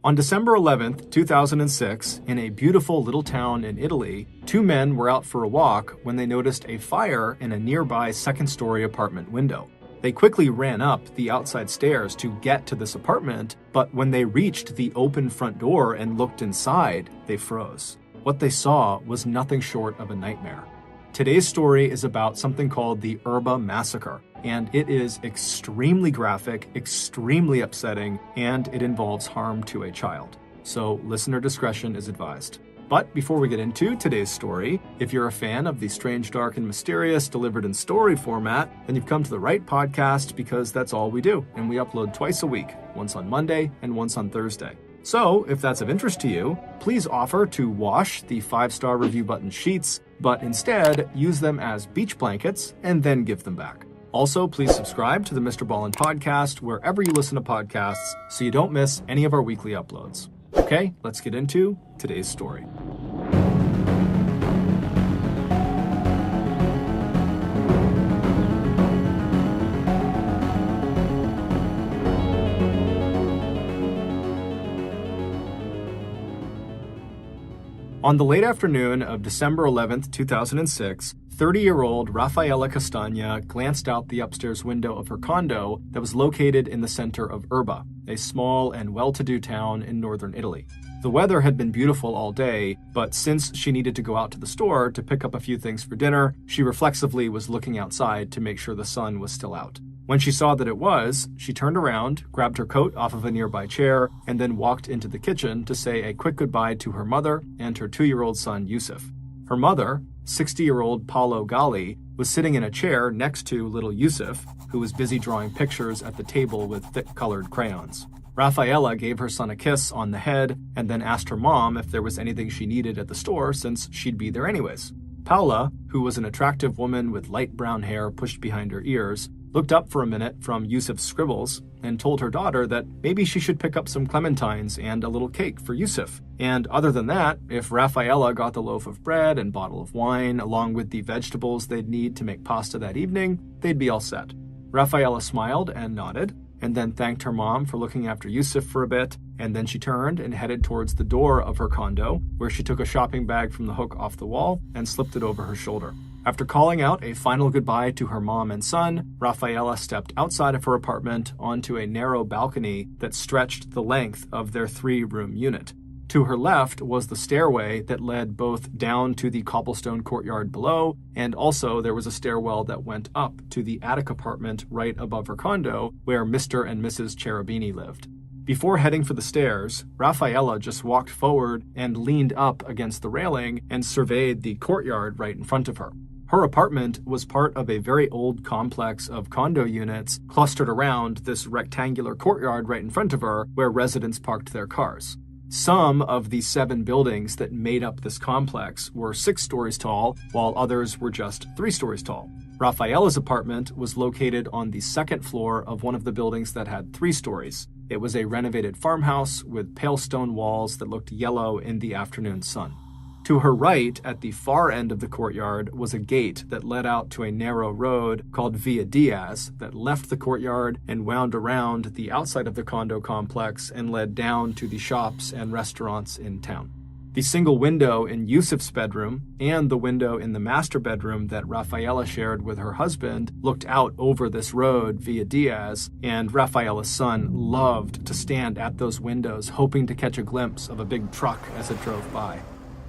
On December 11th, 2006, in a beautiful little town in Italy, two men were out for a walk when they noticed a fire in a nearby second-story apartment window. They quickly ran up the outside stairs to get to this apartment, but when they reached the open front door and looked inside, they froze. What they saw was nothing short of a nightmare. Today's story is about something called the Erba Massacre, and it is extremely graphic, extremely upsetting, and it involves harm to a child. So listener discretion is advised. But before we get into today's story, if you're a fan of the strange, dark, and mysterious delivered in story format, then you've come to the right podcast because that's all we do, and we upload twice a week, once on Monday and once on Thursday. So, if that's of interest to you, please offer to wash the 5-star review button sheets, but instead use them as beach blankets and then give them back. Also, please subscribe to the MrBallen Podcast wherever you listen to podcasts so you don't miss any of our weekly uploads. Okay, let's get into today's story. On the late afternoon of December 11th, 2006, 30-year-old Raffaella Castagna glanced out the upstairs window of her condo that was located in the center of Erba, a small and well-to-do town in northern Italy. The weather had been beautiful all day, but since she needed to go out to the store to pick up a few things for dinner, she reflexively was looking outside to make sure the sun was still out. When she saw that it was, she turned around, grabbed her coat off of a nearby chair, and then walked into the kitchen to say a quick goodbye to her mother and her 2-year-old son, Yusuf. Her mother, 60-year-old Paolo Galli, was sitting in a chair next to little Yusuf, who was busy drawing pictures at the table with thick-colored crayons. Raffaella gave her son a kiss on the head and then asked her mom if there was anything she needed at the store since she'd be there anyways. Paola, who was an attractive woman with light brown hair pushed behind her ears, looked up for a minute from Yusuf's scribbles and told her daughter that maybe she should pick up some clementines and a little cake for Yusuf. And other than that, if Raffaella got the loaf of bread and bottle of wine along with the vegetables they'd need to make pasta that evening, they'd be all set. Raffaella smiled and nodded, and then thanked her mom for looking after Yusuf for a bit, and then she turned and headed towards the door of her condo, where she took a shopping bag from the hook off the wall and slipped it over her shoulder. After calling out a final goodbye to her mom and son, Raffaella stepped outside of her apartment onto a narrow balcony that stretched the length of their 3-room unit. To her left was the stairway that led both down to the cobblestone courtyard below, and also there was a stairwell that went up to the attic apartment right above her condo, where Mr. and Mrs. Cherubini lived. Before heading for the stairs, Raffaella just walked forward and leaned up against the railing and surveyed the courtyard right in front of her. Her apartment was part of a very old complex of condo units clustered around this rectangular courtyard right in front of her where residents parked their cars. Some of the 7 buildings that made up this complex were 6 stories tall, while others were just 3 stories tall. Raffaella's apartment was located on the 2nd floor of one of the buildings that had 3 stories. It was a renovated farmhouse with pale stone walls that looked yellow in the afternoon sun. To her right, at the far end of the courtyard, was a gate that led out to a narrow road called Via Diaz that left the courtyard and wound around the outside of the condo complex and led down to the shops and restaurants in town. The single window in Yusuf's bedroom and the window in the master bedroom that Raffaella shared with her husband looked out over this road Via Diaz, and Raffaella's son loved to stand at those windows hoping to catch a glimpse of a big truck as it drove by.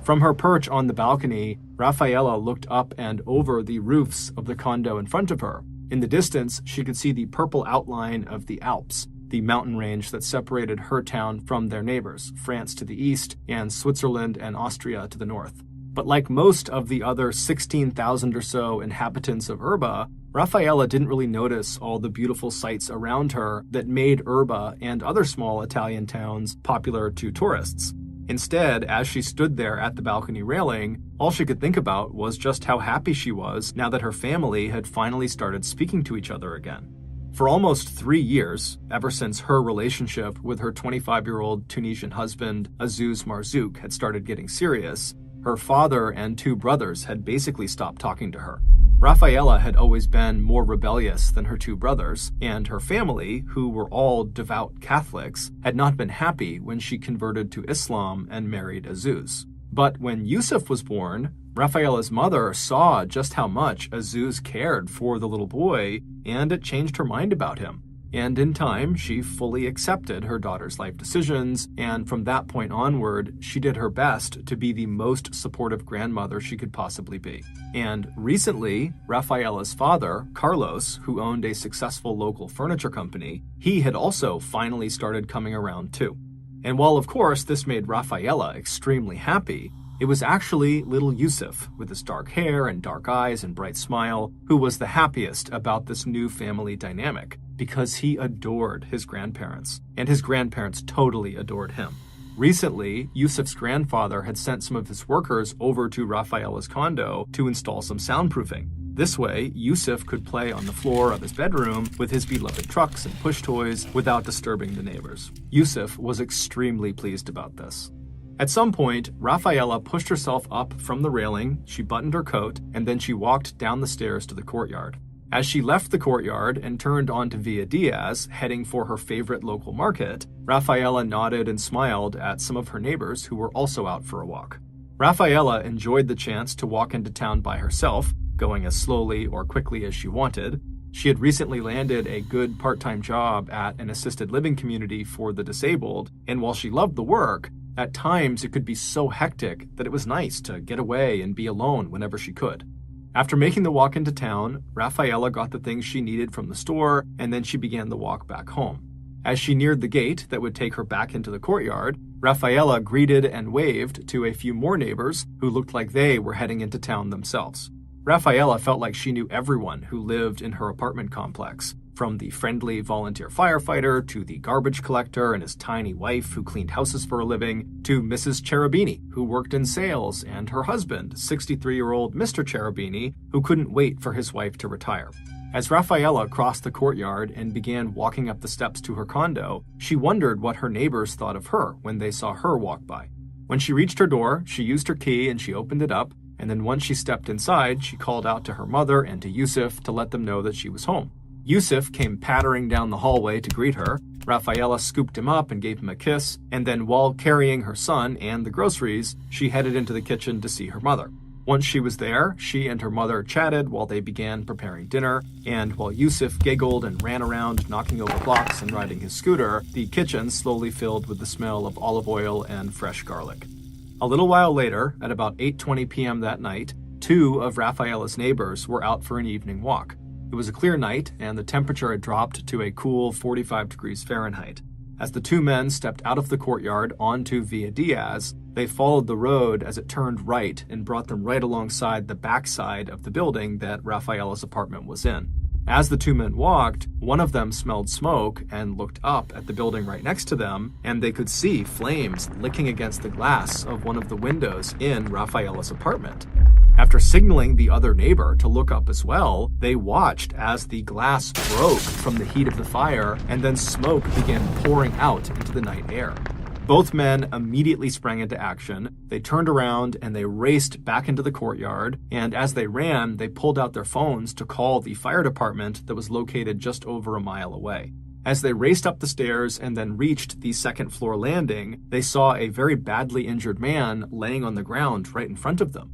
From her perch on the balcony, Raffaella looked up and over the roofs of the condo in front of her. In the distance, she could see the purple outline of the Alps, the mountain range that separated her town from their neighbors, France to the east and Switzerland and Austria to the north. But like most of the other 16,000 or so inhabitants of Erba, Raffaella didn't really notice all the beautiful sights around her that made Erba and other small Italian towns popular to tourists. Instead, as she stood there at the balcony railing, all she could think about was just how happy she was now that her family had finally started speaking to each other again. For almost 3 years, ever since her relationship with her 25-year-old Tunisian husband, Azouz Marzouk, had started getting serious, her father and 2 brothers had basically stopped talking to her. Rafaela had always been more rebellious than her two brothers, and her family, who were all devout Catholics, had not been happy when she converted to Islam and married Azuz. But when Yusuf was born, Rafaela's mother saw just how much Azuz cared for the little boy, and it changed her mind about him. And in time, she fully accepted her daughter's life decisions, and from that point onward, she did her best to be the most supportive grandmother she could possibly be. And recently, Rafaela's father, Carlos, who owned a successful local furniture company, he had also finally started coming around too. And while of course this made Rafaela extremely happy, it was actually little Yusuf, with his dark hair and dark eyes and bright smile, who was the happiest about this new family dynamic, because he adored his grandparents, and his grandparents totally adored him. Recently, Yusuf's grandfather had sent some of his workers over to Rafaela's condo to install some soundproofing. This way, Yusuf could play on the floor of his bedroom with his beloved trucks and push toys without disturbing the neighbors. Yusuf was extremely pleased about this. At some point, Rafaela pushed herself up from the railing, she buttoned her coat, and then she walked down the stairs to the courtyard. As she left the courtyard and turned onto Villa Diaz, heading for her favorite local market, Rafaela nodded and smiled at some of her neighbors who were also out for a walk. Rafaela enjoyed the chance to walk into town by herself, going as slowly or quickly as she wanted. She had recently landed a good part-time job at an assisted living community for the disabled, and while she loved the work, at times it could be so hectic that it was nice to get away and be alone whenever she could. After making the walk into town, Rafaela got the things she needed from the store, and then she began the walk back home. As she neared the gate that would take her back into the courtyard, Rafaela greeted and waved to a few more neighbors who looked like they were heading into town themselves. Rafaela felt like she knew everyone who lived in her apartment complex, from the friendly volunteer firefighter to the garbage collector and his tiny wife who cleaned houses for a living, to Mrs. Cherubini, who worked in sales, and her husband, 63-year-old Mr. Cherubini, who couldn't wait for his wife to retire. As Rafaela crossed the courtyard and began walking up the steps to her condo, she wondered what her neighbors thought of her when they saw her walk by. When she reached her door, she used her key and she opened it up, and then once she stepped inside, she called out to her mother and to Yusuf to let them know that she was home. Yusuf came pattering down the hallway to greet her. Rafaela scooped him up and gave him a kiss, and then while carrying her son and the groceries, she headed into the kitchen to see her mother. Once she was there, she and her mother chatted while they began preparing dinner, and while Yusuf giggled and ran around knocking over blocks and riding his scooter, the kitchen slowly filled with the smell of olive oil and fresh garlic. A little while later, at about 8:20 p.m. that night, two of Rafaela's neighbors were out for an evening walk. It was a clear night, and the temperature had dropped to a cool 45 degrees Fahrenheit. As the two men stepped out of the courtyard onto Villa Diaz, they followed the road as it turned right and brought them right alongside the backside of the building that Rafaela's apartment was in. As the two men walked, one of them smelled smoke and looked up at the building right next to them, and they could see flames licking against the glass of one of the windows in Rafaela's apartment. After signaling the other neighbor to look up as well, they watched as the glass broke from the heat of the fire, and then smoke began pouring out into the night air. Both men immediately sprang into action. They turned around and they raced back into the courtyard, and as they ran, they pulled out their phones to call the fire department that was located just over a mile away. As they raced up the stairs and then reached the second floor landing, they saw a very badly injured man laying on the ground right in front of them.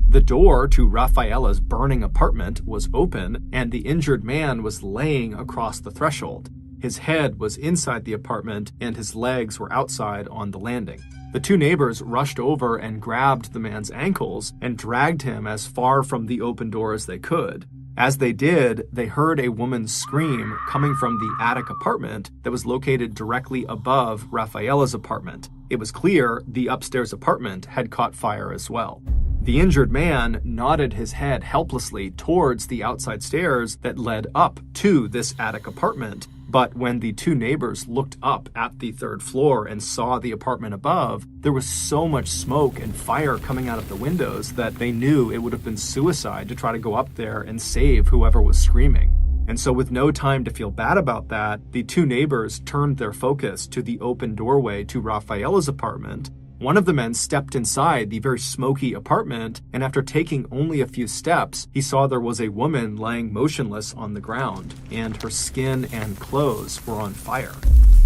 The door to Rafaela's burning apartment was open, and the injured man was laying across the threshold. His head was inside the apartment, and his legs were outside on the landing. The two neighbors rushed over and grabbed the man's ankles and dragged him as far from the open door as they could. As they did, they heard a woman's scream coming from the attic apartment that was located directly above Rafaela's apartment. It was clear the upstairs apartment had caught fire as well. The injured man nodded his head helplessly towards the outside stairs that led up to this attic apartment, but when the two neighbors looked up at the third floor and saw the apartment above, there was so much smoke and fire coming out of the windows that they knew it would have been suicide to try to go up there and save whoever was screaming. And so with no time to feel bad about that, the two neighbors turned their focus to the open doorway to Rafaela's apartment. One of the men stepped inside the very smoky apartment, and after taking only a few steps, he saw there was a woman lying motionless on the ground, and her skin and clothes were on fire.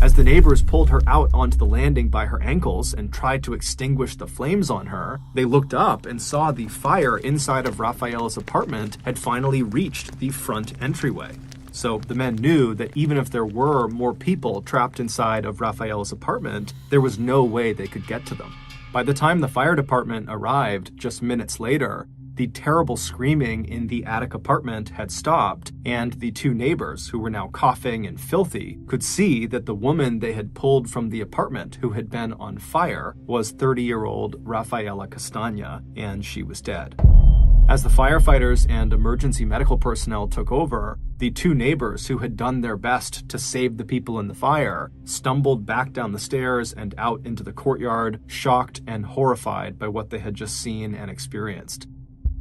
As the neighbors pulled her out onto the landing by her ankles and tried to extinguish the flames on her, they looked up and saw the fire inside of Rafaela's apartment had finally reached the front entryway. So the men knew that even if there were more people trapped inside of Rafaela's apartment, there was no way they could get to them. By the time the fire department arrived just minutes later, the terrible screaming in the attic apartment had stopped, and the two neighbors, who were now coughing and filthy, could see that the woman they had pulled from the apartment who had been on fire was 30-year-old Rafaela Castagna, and she was dead. As the firefighters and emergency medical personnel took over, the two neighbors who had done their best to save the people in the fire stumbled back down the stairs and out into the courtyard, shocked and horrified by what they had just seen and experienced.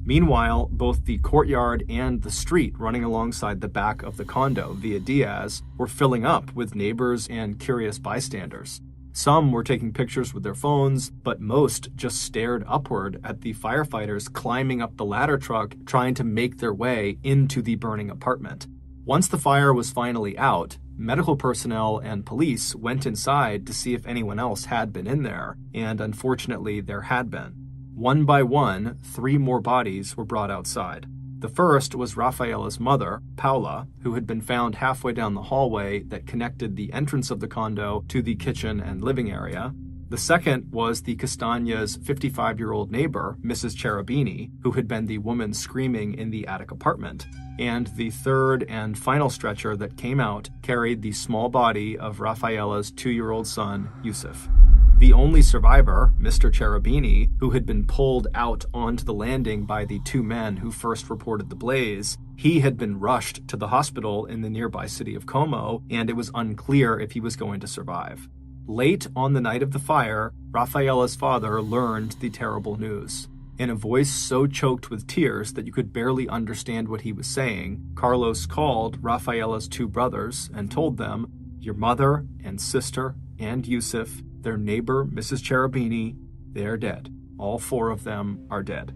Meanwhile, both the courtyard and the street running alongside the back of the condo via Diaz were filling up with neighbors and curious bystanders. Some were taking pictures with their phones, but most just stared upward at the firefighters climbing up the ladder truck trying to make their way into the burning apartment. Once the fire was finally out, medical personnel and police went inside to see if anyone else had been in there, and unfortunately there had been. One by one, 3 more bodies were brought outside. The first was Rafaela's mother, Paula, who had been found halfway down the hallway that connected the entrance of the condo to the kitchen and living area. The second was the Castagna's 55-year-old neighbor, Mrs. Cherubini, who had been the woman screaming in the attic apartment. And the third and final stretcher that came out carried the small body of Rafaela's 2-year-old son, Yusuf. The only survivor, Mr. Cherubini, who had been pulled out onto the landing by the 2 men who first reported the blaze, he had been rushed to the hospital in the nearby city of Como, and it was unclear if he was going to survive. Late on the night of the fire, Rafaela's father learned the terrible news. In a voice so choked with tears that you could barely understand what he was saying, Carlos called Rafaela's 2 brothers and told them, "Your mother and sister and Yusuf, their neighbor, Mrs. Cherubini, they are dead. All 4 of them are dead."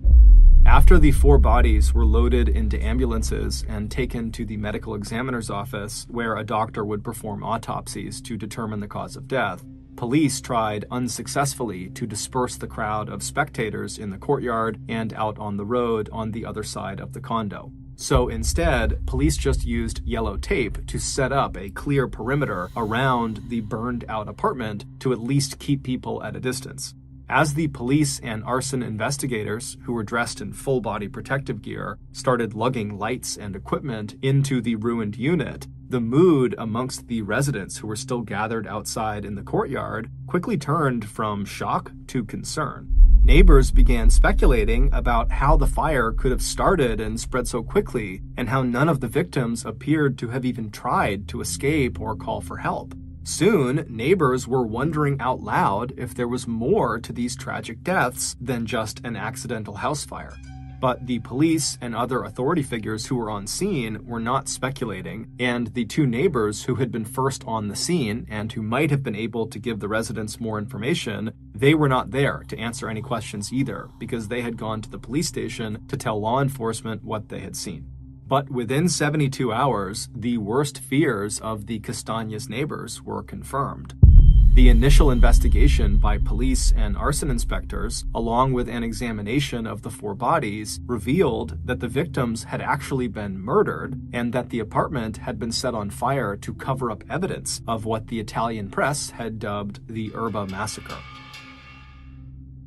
After the 4 bodies were loaded into ambulances and taken to the medical examiner's office, where a doctor would perform autopsies to determine the cause of death, police tried unsuccessfully to disperse the crowd of spectators in the courtyard and out on the road on the other side of the condo. So instead, police just used yellow tape to set up a clear perimeter around the burned-out apartment to at least keep people at a distance. As the police and arson investigators, who were dressed in full-body protective gear, started lugging lights and equipment into the ruined unit, the mood amongst the residents who were still gathered outside in the courtyard quickly turned from shock to concern. Neighbors began speculating about how the fire could have started and spread so quickly, and how none of the victims appeared to have even tried to escape or call for help. Soon, neighbors were wondering out loud if there was more to these tragic deaths than just an accidental house fire. But the police and other authority figures who were on scene were not speculating, and the 2 neighbors who had been first on the scene and who might have been able to give the residents more information, they were not there to answer any questions either, because they had gone to the police station to tell law enforcement what they had seen. But within 72 hours, the worst fears of the Castagna's neighbors were confirmed. The initial investigation by police and arson inspectors, along with an examination of the 4 bodies, revealed that the victims had actually been murdered and that the apartment had been set on fire to cover up evidence of what the Italian press had dubbed the Erba Massacre.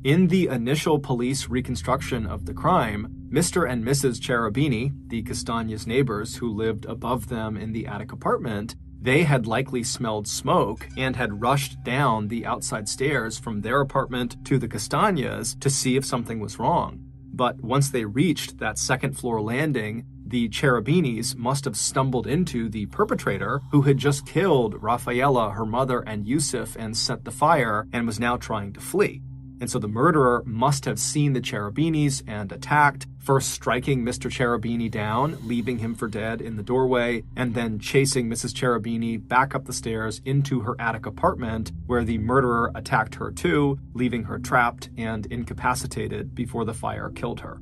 In the initial police reconstruction of the crime, Mr. and Mrs. Cherubini, the Castagna's neighbors who lived above them in the attic apartment, they had likely smelled smoke and had rushed down the outside stairs from their apartment to the Castagna's to see if something was wrong. But once they reached that second-floor landing, the Cherubinis must have stumbled into the perpetrator who had just killed Rafaela, her mother, and Yusuf and set the fire and was now trying to flee. And so the murderer must have seen the Cherubinis and attacked, first striking Mr. Cherubini down, leaving him for dead in the doorway, and then chasing Mrs. Cherubini back up the stairs into her attic apartment, where the murderer attacked her too, leaving her trapped and incapacitated before the fire killed her.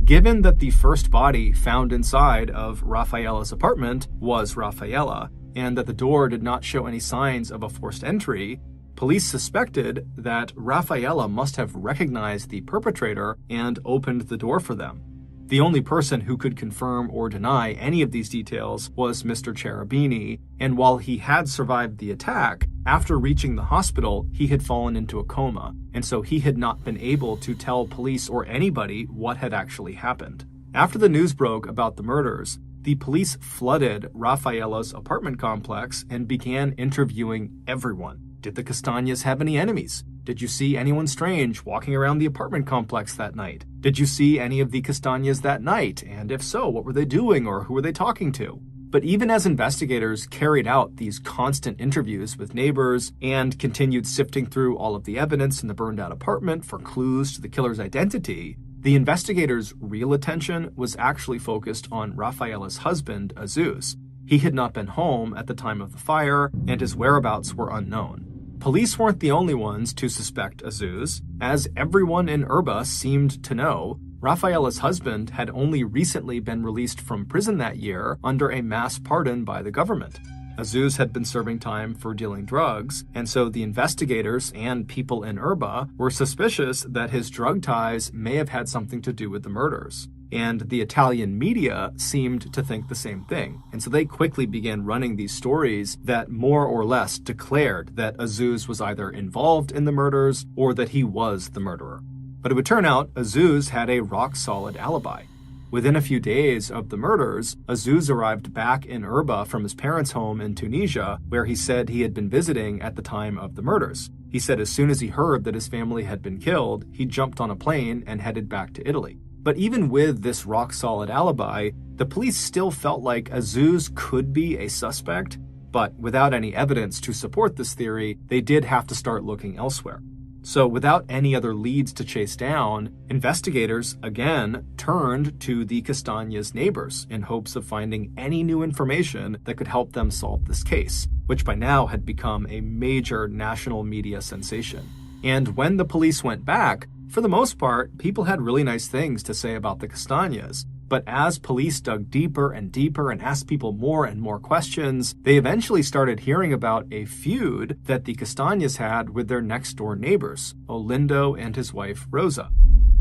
Given that the first body found inside of Rafaela's apartment was Rafaela, and that the door did not show any signs of a forced entry, police suspected that Rafaela must have recognized the perpetrator and opened the door for them. The only person who could confirm or deny any of these details was Mr. Cherubini, and while he had survived the attack, after reaching the hospital, he had fallen into a coma, and so he had not been able to tell police or anybody what had actually happened. After the news broke about the murders, the police flooded Rafaela's apartment complex and began interviewing everyone. Did the Castañas have any enemies? Did you see anyone strange walking around the apartment complex that night? Did you see any of the Castañas that night? And if so, what were they doing or who were they talking to? But even as investigators carried out these constant interviews with neighbors and continued sifting through all of the evidence in the burned-out apartment for clues to the killer's identity, the investigators' real attention was actually focused on Rafaela's husband, Azus. He had not been home at the time of the fire, and his whereabouts were unknown. Police weren't the only ones to suspect Azus. As everyone in Erba seemed to know, Rafaela's husband had only recently been released from prison that year under a mass pardon by the government. Azus had been serving time for dealing drugs, and so the investigators and people in Erba were suspicious that his drug ties may have had something to do with the murders. And the Italian media seemed to think the same thing. And so they quickly began running these stories that more or less declared that Azus was either involved in the murders or that he was the murderer. But it would turn out Azus had a rock-solid alibi. Within a few days of the murders, Azus arrived back in Erba from his parents' home in Tunisia, where he said he had been visiting at the time of the murders. He said as soon as he heard that his family had been killed, he jumped on a plane and headed back to Italy. But even with this rock-solid alibi, the police still felt like Azus could be a suspect, but without any evidence to support this theory, they did have to start looking elsewhere. So without any other leads to chase down, investigators again turned to the Castañas' neighbors in hopes of finding any new information that could help them solve this case, which by now had become a major national media sensation. And when the police went back, for the most part, people had really nice things to say about the Castañas. But as police dug deeper and deeper and asked people more and more questions, they eventually started hearing about a feud that the Castañas had with their next-door neighbors, Olindo and his wife, Rosa.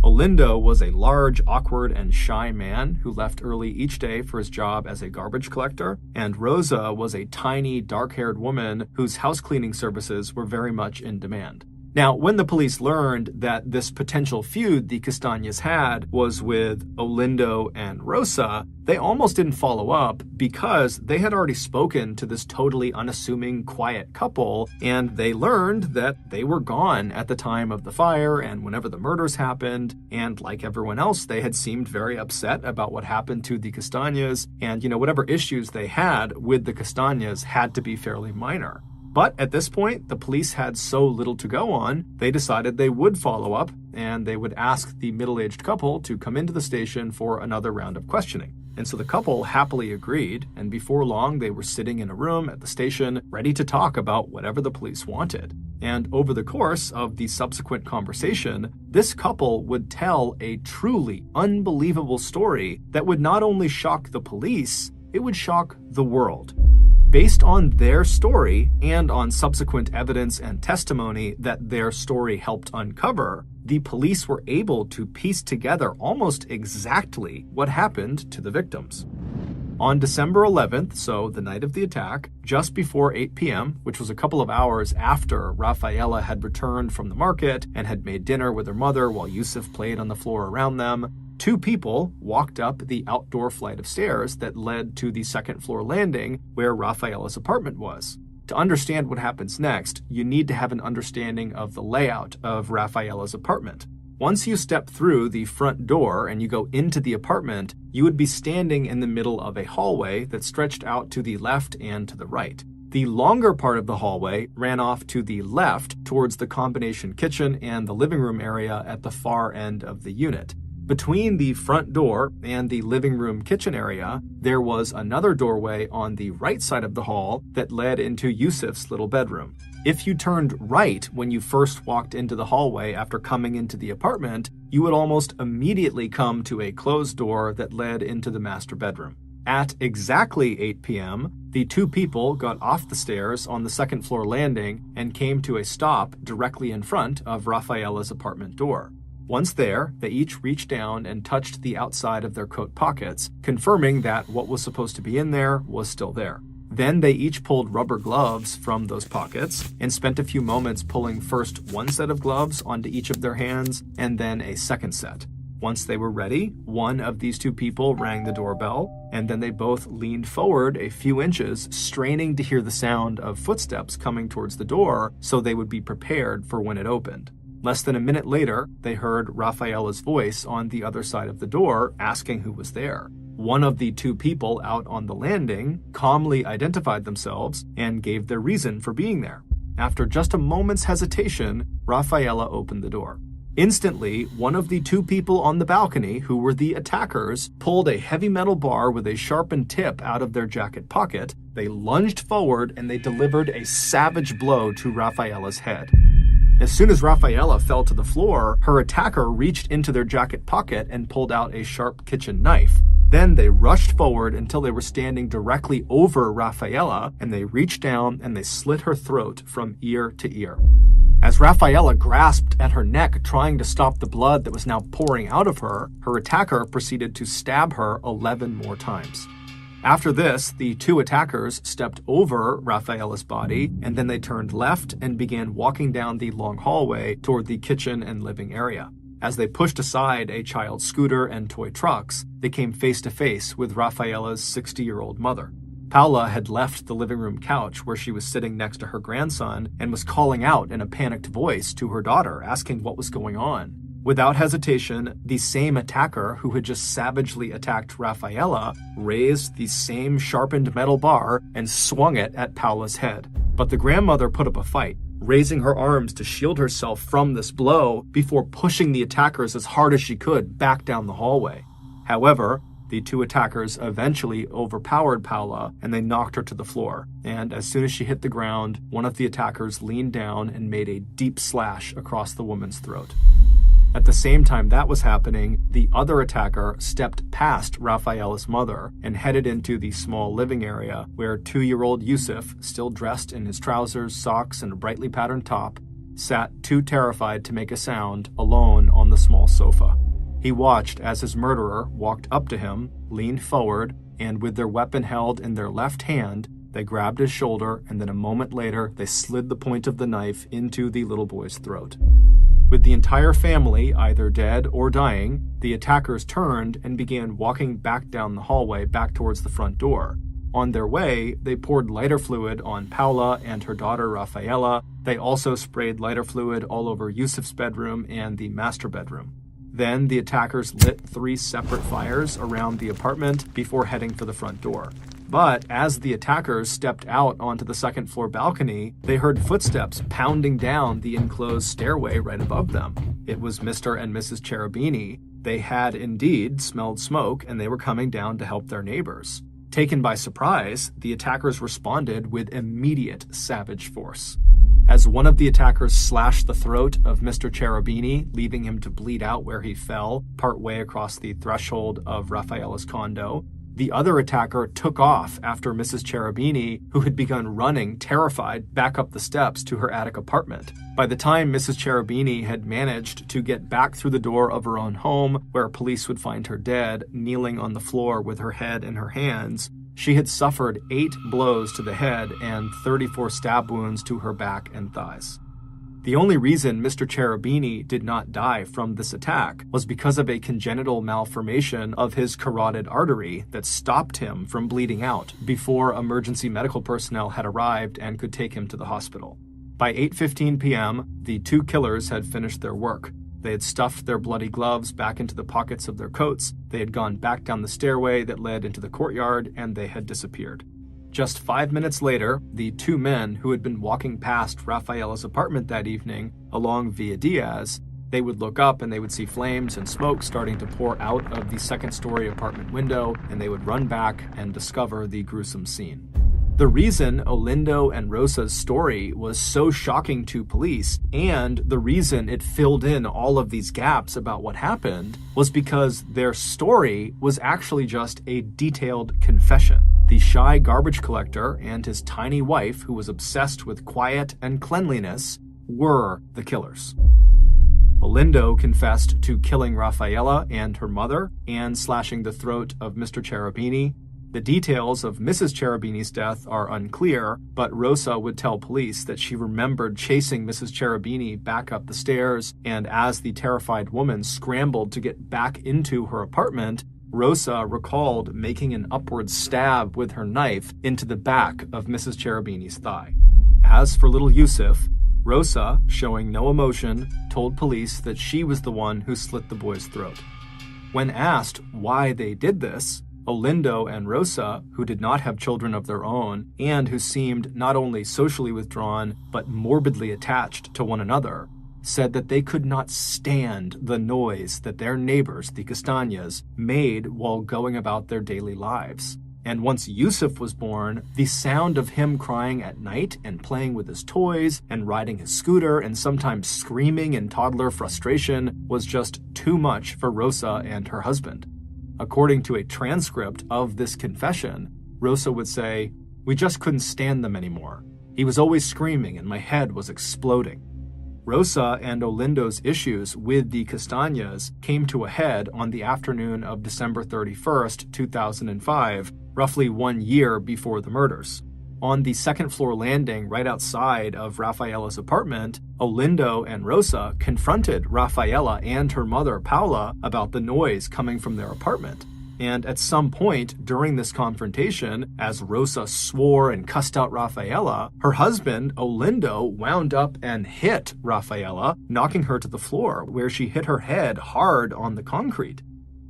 Olindo was a large, awkward, and shy man who left early each day for his job as a garbage collector, and Rosa was a tiny, dark-haired woman whose house-cleaning services were very much in demand. Now, when the police learned that this potential feud the Castañas had was with Olindo and Rosa, they almost didn't follow up because they had already spoken to this totally unassuming, quiet couple, and they learned that they were gone at the time of the fire and whenever the murders happened, and like everyone else, they had seemed very upset about what happened to the Castañas, and, whatever issues they had with the Castañas had to be fairly minor. But at this point, the police had so little to go on, they decided they would follow up, and they would ask the middle-aged couple to come into the station for another round of questioning. And so the couple happily agreed, and before long, they were sitting in a room at the station, ready to talk about whatever the police wanted. And over the course of the subsequent conversation, this couple would tell a truly unbelievable story that would not only shock the police, it would shock the world. Based on their story and on subsequent evidence and testimony that their story helped uncover, the police were able to piece together almost exactly what happened to the victims. On December 11th, so the night of the attack, just before 8 p.m., which was a couple of hours after Rafaela had returned from the market and had made dinner with her mother while Yusuf played on the floor around them, two people walked up the outdoor flight of stairs that led to the second-floor landing where Rafaela's apartment was. To understand what happens next, you need to have an understanding of the layout of Rafaela's apartment. Once you step through the front door and you go into the apartment, you would be standing in the middle of a hallway that stretched out to the left and to the right. The longer part of the hallway ran off to the left towards the combination kitchen and the living room area at the far end of the unit. Between the front door and the living room kitchen area, there was another doorway on the right side of the hall that led into Yusuf's little bedroom. If you turned right when you first walked into the hallway after coming into the apartment, you would almost immediately come to a closed door that led into the master bedroom. At exactly 8 p.m., the two people got off the stairs on the second floor landing and came to a stop directly in front of Rafaela's apartment door. Once there, they each reached down and touched the outside of their coat pockets, confirming that what was supposed to be in there was still there. Then they each pulled rubber gloves from those pockets and spent a few moments pulling first one set of gloves onto each of their hands and then a second set. Once they were ready, one of these two people rang the doorbell, and then they both leaned forward a few inches, straining to hear the sound of footsteps coming towards the door so they would be prepared for when it opened. Less than a minute later, they heard Rafaela's voice on the other side of the door asking who was there. One of the two people out on the landing calmly identified themselves and gave their reason for being there. After just a moment's hesitation, Rafaela opened the door. Instantly, one of the two people on the balcony, who were the attackers, pulled a heavy metal bar with a sharpened tip out of their jacket pocket. They lunged forward and they delivered a savage blow to Rafaela's head. As soon as Rafaela fell to the floor, her attacker reached into their jacket pocket and pulled out a sharp kitchen knife. Then they rushed forward until they were standing directly over Rafaela, and they reached down and they slit her throat from ear to ear. As Rafaela grasped at her neck, trying to stop the blood that was now pouring out of her, her attacker proceeded to stab her 11 more times. After this, the two attackers stepped over Rafaela's body, and then they turned left and began walking down the long hallway toward the kitchen and living area. As they pushed aside a child's scooter and toy trucks, they came face to face with Rafaela's 60-year-old mother. Paula had left the living room couch where she was sitting next to her grandson and was calling out in a panicked voice to her daughter, asking what was going on. Without hesitation, the same attacker who had just savagely attacked Rafaela raised the same sharpened metal bar and swung it at Paula's head. But the grandmother put up a fight, raising her arms to shield herself from this blow before pushing the attackers as hard as she could back down the hallway. However, the two attackers eventually overpowered Paula and they knocked her to the floor. And as soon as she hit the ground, one of the attackers leaned down and made a deep slash across the woman's throat. At the same time that was happening, the other attacker stepped past Rafaela's mother and headed into the small living area where 2-year-old Yusuf, still dressed in his trousers, socks, and a brightly patterned top, sat too terrified to make a sound, alone on the small sofa. He watched as his murderer walked up to him, leaned forward, and with their weapon held in their left hand, they grabbed his shoulder, and then a moment later, they slid the point of the knife into the little boy's throat. With the entire family either dead or dying, the attackers turned and began walking back down the hallway back towards the front door. On their way, they poured lighter fluid on Paula and her daughter Rafaela. They also sprayed lighter fluid all over Yusuf's bedroom and the master bedroom. Then the attackers lit 3 separate fires around the apartment before heading for the front door. But as the attackers stepped out onto the second floor balcony, they heard footsteps pounding down the enclosed stairway right above them. It was Mr. and Mrs. Cherubini. They had indeed smelled smoke and they were coming down to help their neighbors. Taken by surprise, the attackers responded with immediate savage force. As one of the attackers slashed the throat of Mr. Cherubini, leaving him to bleed out where he fell, partway across the threshold of Rafaela's condo, the other attacker took off after Mrs. Cherubini, who had begun running, terrified, back up the steps to her attic apartment. By the time Mrs. Cherubini had managed to get back through the door of her own home, where police would find her dead, kneeling on the floor with her head in her hands, she had suffered 8 blows to the head and 34 stab wounds to her back and thighs. The only reason Mr. Cherubini did not die from this attack was because of a congenital malformation of his carotid artery that stopped him from bleeding out before emergency medical personnel had arrived and could take him to the hospital. By 8:15 p.m., the 2 killers had finished their work. They had stuffed their bloody gloves back into the pockets of their coats, they had gone back down the stairway that led into the courtyard, and they had disappeared. Just 5 minutes later, the two men who had been walking past Rafaela's apartment that evening along Via Diaz, they would look up and they would see flames and smoke starting to pour out of the second-story apartment window, and they would run back and discover the gruesome scene. The reason Olindo and Rosa's story was so shocking to police, and the reason it filled in all of these gaps about what happened, was because their story was actually just a detailed confession. The shy garbage collector and his tiny wife, who was obsessed with quiet and cleanliness, were the killers. Olindo confessed to killing Rafaela and her mother and slashing the throat of Mr. Cherubini. The details of Mrs. Cherubini's death are unclear, but Rosa would tell police that she remembered chasing Mrs. Cherubini back up the stairs, and as the terrified woman scrambled to get back into her apartment, Rosa recalled making an upward stab with her knife into the back of Mrs. Cherubini's thigh. As for little Yusuf, Rosa, showing no emotion, told police that she was the one who slit the boy's throat. When asked why they did this, Olindo and Rosa, who did not have children of their own and who seemed not only socially withdrawn but morbidly attached to one another, said that they could not stand the noise that their neighbors, the Castañas, made while going about their daily lives. And once Yusuf was born, the sound of him crying at night and playing with his toys and riding his scooter and sometimes screaming in toddler frustration was just too much for Rosa and her husband. According to a transcript of this confession, Rosa would say, "We just couldn't stand them anymore. He was always screaming and my head was exploding." Rosa and Olindo's issues with the Castañas came to a head on the afternoon of December 31st, 2005, roughly 1 year before the murders. On the second-floor landing right outside of Rafaela's apartment, Olindo and Rosa confronted Rafaela and her mother, Paula, about the noise coming from their apartment. And at some point during this confrontation, as Rosa swore and cussed out Rafaela, her husband, Olindo, wound up and hit Rafaela, knocking her to the floor, where she hit her head hard on the concrete.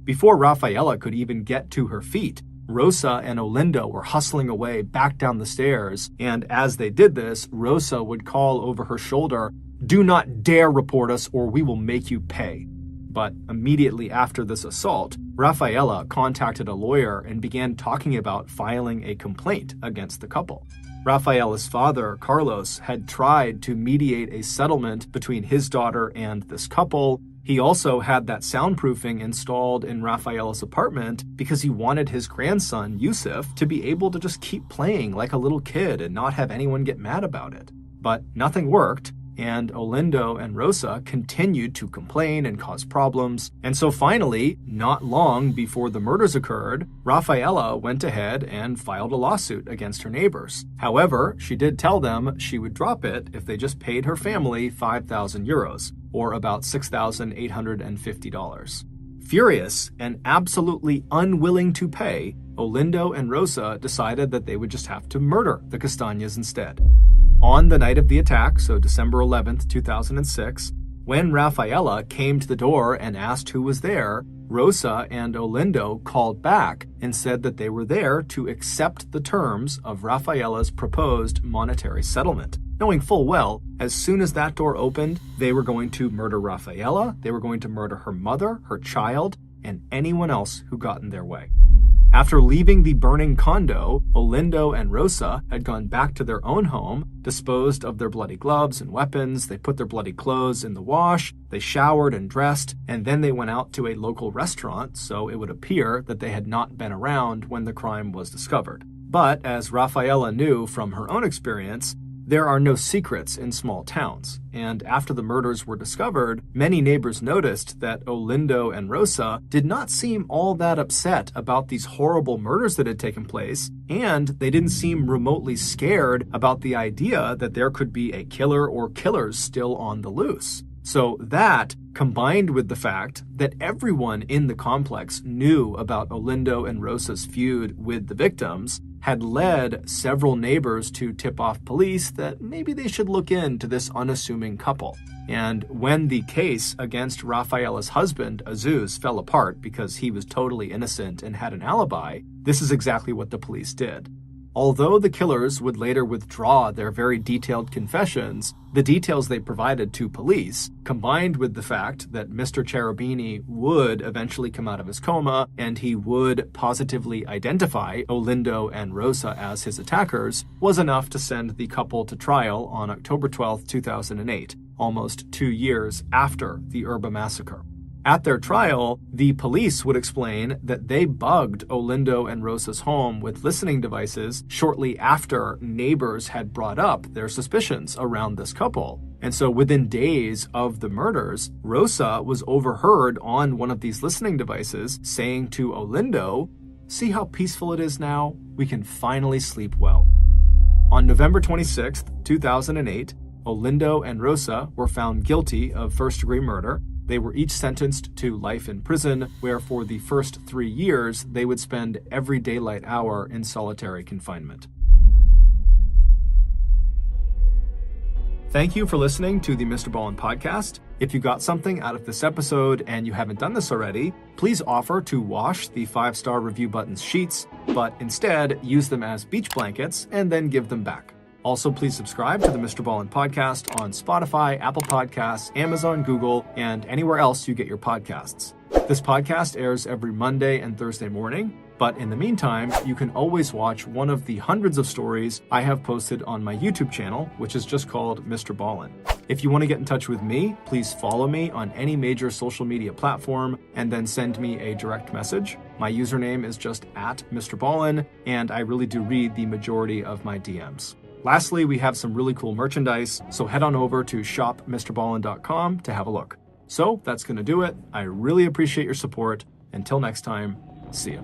Before Rafaela could even get to her feet, Rosa and Olindo were hustling away back down the stairs, and as they did this, Rosa would call over her shoulder, "Do not dare report us or we will make you pay." But immediately after this assault, Rafaela contacted a lawyer and began talking about filing a complaint against the couple. Rafaela's father, Carlos, had tried to mediate a settlement between his daughter and this couple. He also had that soundproofing installed in Rafaela's apartment because he wanted his grandson, Yusuf, to be able to just keep playing like a little kid and not have anyone get mad about it. But nothing worked, and Olindo and Rosa continued to complain and cause problems. And so finally, not long before the murders occurred, Rafaela went ahead and filed a lawsuit against her neighbors. However, she did tell them she would drop it if they just paid her family 5,000 euros, or about $6,850. Furious and absolutely unwilling to pay, Olindo and Rosa decided that they would just have to murder the Castañas instead. On the night of the attack, so December 11th, 2006, when Rafaela came to the door and asked who was there, Rosa and Olindo called back and said that they were there to accept the terms of Rafaela's proposed monetary settlement, knowing full well, as soon as that door opened, they were going to murder Rafaela, they were going to murder her mother, her child, and anyone else who got in their way. After leaving the burning condo, Olindo and Rosa had gone back to their own home, disposed of their bloody gloves and weapons, they put their bloody clothes in the wash, they showered and dressed, and then they went out to a local restaurant, so it would appear that they had not been around when the crime was discovered. But as Rafaela knew from her own experience, there are no secrets in small towns, and after the murders were discovered, many neighbors noticed that Olindo and Rosa did not seem all that upset about these horrible murders that had taken place, and they didn't seem remotely scared about the idea that there could be a killer or killers still on the loose. So that, combined with the fact that everyone in the complex knew about Olindo and Rosa's feud with the victims, had led several neighbors to tip off police that maybe they should look into this unassuming couple. And when the case against Rafaela's husband, Azuz, fell apart because he was totally innocent and had an alibi, this is exactly what the police did. Although the killers would later withdraw their very detailed confessions, the details they provided to police, combined with the fact that Mr. Cherubini would eventually come out of his coma and he would positively identify Olindo and Rosa as his attackers, was enough to send the couple to trial on October 12, 2008, almost 2 years after the Erba massacre. At their trial, the police would explain that they bugged Olindo and Rosa's home with listening devices shortly after neighbors had brought up their suspicions around this couple. And so within days of the murders, Rosa was overheard on one of these listening devices saying to Olindo, "See how peaceful it is now? We can finally sleep well." On November 26, 2008, Olindo and Rosa were found guilty of first-degree murder. They were each sentenced to life in prison, where for the first 3 years, they would spend every daylight hour in solitary confinement. Thank you for listening to the MrBallen Podcast. If you got something out of this episode and you haven't done this already, please offer to wash the 5-star review button's sheets, but instead use them as beach blankets and then give them back. Also, please subscribe to the MrBallen Podcast on Spotify, Apple Podcasts, Amazon, Google, and anywhere else you get your podcasts. This podcast airs every Monday and Thursday morning, but in the meantime, you can always watch one of the hundreds of stories I have posted on my YouTube channel, which is just called MrBallen. If you want to get in touch with me, please follow me on any major social media platform and then send me a direct message. My username is just @MrBallen, and I really do read the majority of my DMs. Lastly, we have some really cool merchandise, so head on over to shopmrballen.com to have a look. So that's going to do it. I really appreciate your support. Until next time, see ya.